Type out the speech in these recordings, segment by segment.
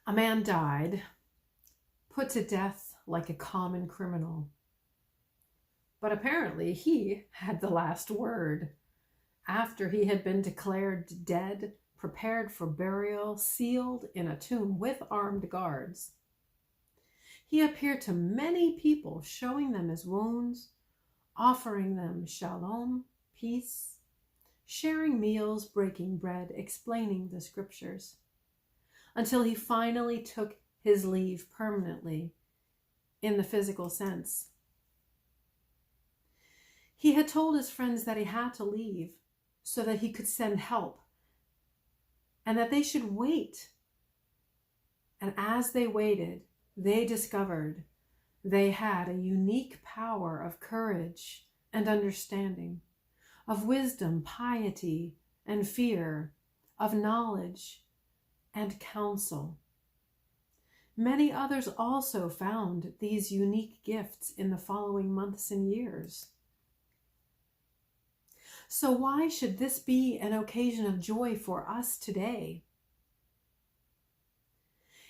A man died, put to death like a common criminal. But apparently he had the last word. After he had been declared dead, prepared for burial, sealed in a tomb with armed guards, he appeared to many people, showing them his wounds, offering them shalom, peace, sharing meals, breaking bread, explaining the scriptures, until he finally took his leave permanently in the physical sense. He had told his friends that he had to leave so that he could send help and that they should wait. And as they waited, they discovered they had a unique power of courage and understanding, of wisdom, piety, and fear, of knowledge and counsel. Many others also found these unique gifts in the following months and years. So why should this be an occasion of joy for us today?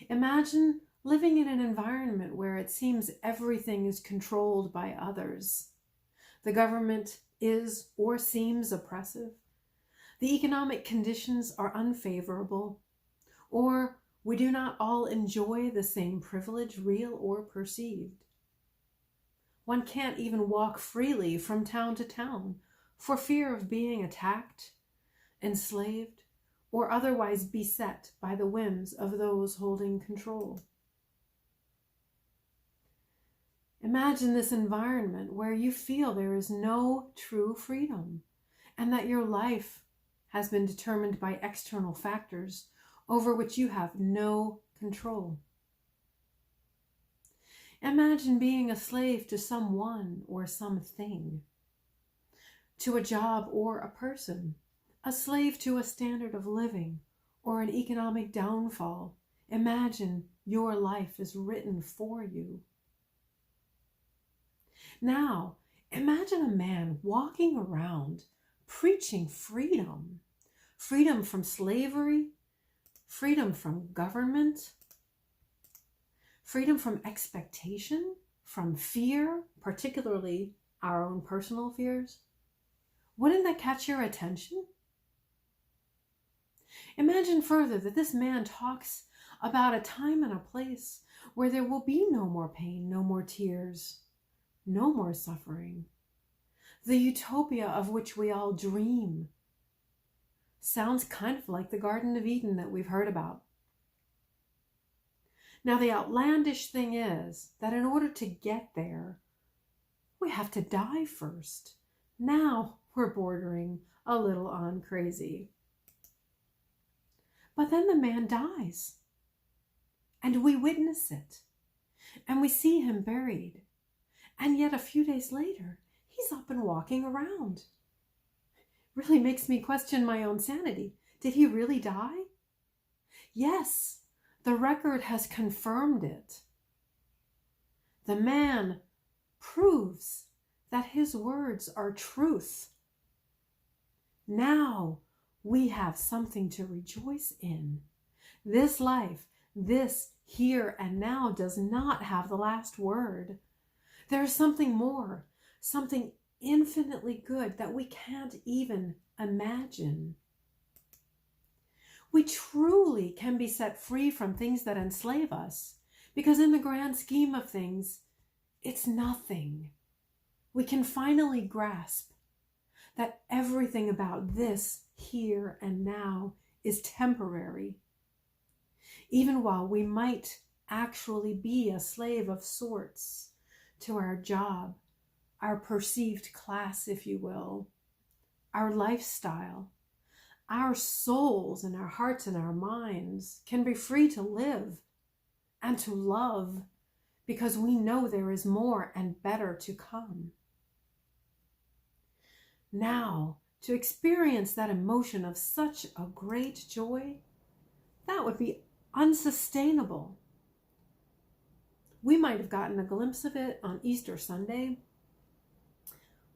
Imagine living in an environment where it seems everything is controlled by others. The government is or seems oppressive. The economic conditions are unfavorable, or we do not all enjoy the same privilege, real or perceived. One can't even walk freely from town to town for fear of being attacked, enslaved, or otherwise beset by the whims of those holding control. Imagine this environment where you feel there is no true freedom and that your life has been determined by external factors over which you have no control. Imagine being a slave to someone or something, to a job or a person, a slave to a standard of living or an economic downfall. Imagine your life is written for you. Now, imagine a man walking around preaching freedom, freedom from slavery, freedom from government, freedom from expectation, from fear, particularly our own personal fears. Wouldn't that catch your attention? Imagine further that this man talks about a time and a place where there will be no more pain, no more tears, no more suffering. The utopia of which we all dream. Sounds kind of like the Garden of Eden that we've heard about. Now, the outlandish thing is that in order to get there, we have to die first. Now we're bordering a little on crazy. But then the man dies, and we witness it, and we see him buried. And yet a few days later, he's up and walking around. Really makes me question my own sanity. Did he really die? Yes, the record has confirmed it. The man proves that his words are truth. Now we have something to rejoice in. This life, this here and now, does not have the last word. There is something more, something infinitely good that we can't even imagine. We truly can be set free from things that enslave us, because in the grand scheme of things, it's nothing. We can finally grasp that everything about this here and now is temporary, even while we might actually be a slave of sorts to our job, our perceived class, if you will, our lifestyle. Our souls and our hearts and our minds can be free to live and to love because we know there is more and better to come. Now, to experience that emotion of such a great joy, that would be unsustainable. We might have gotten a glimpse of it on Easter Sunday,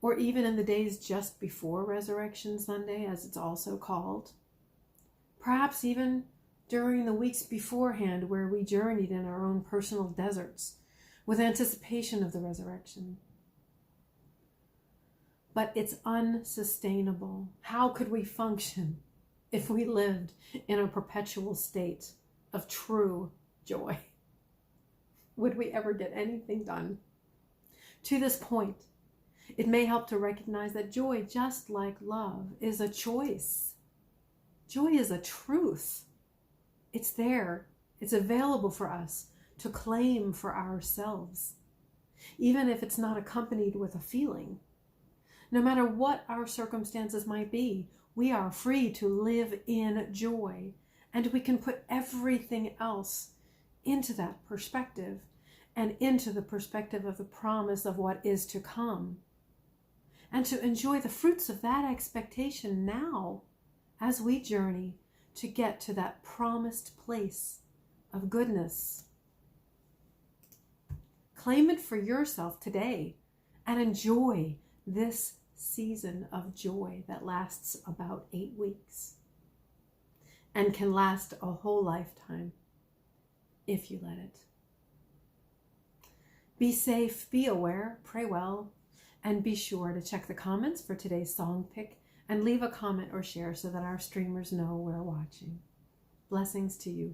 or even in the days just before Resurrection Sunday, as it's also called. Perhaps even during the weeks beforehand where we journeyed in our own personal deserts with anticipation of the resurrection. But it's unsustainable. How could we function if we lived in a perpetual state of true joy? Would we ever get anything done? To this point, it may help to recognize that joy, just like love, is a choice. Joy is a truth. It's there. It's available for us to claim for ourselves, even if it's not accompanied with a feeling. No matter what our circumstances might be, we are free to live in joy, and we can put everything else into that perspective and into the perspective of the promise of what is to come, and to enjoy the fruits of that expectation now as we journey to get to that promised place of goodness. Claim it for yourself today and enjoy this season of joy that lasts about 8 weeks and can last a whole lifetime if you let it. Be safe, be aware, pray well, and be sure to check the comments for today's song pick and leave a comment or share so that our streamers know we're watching. Blessings to you.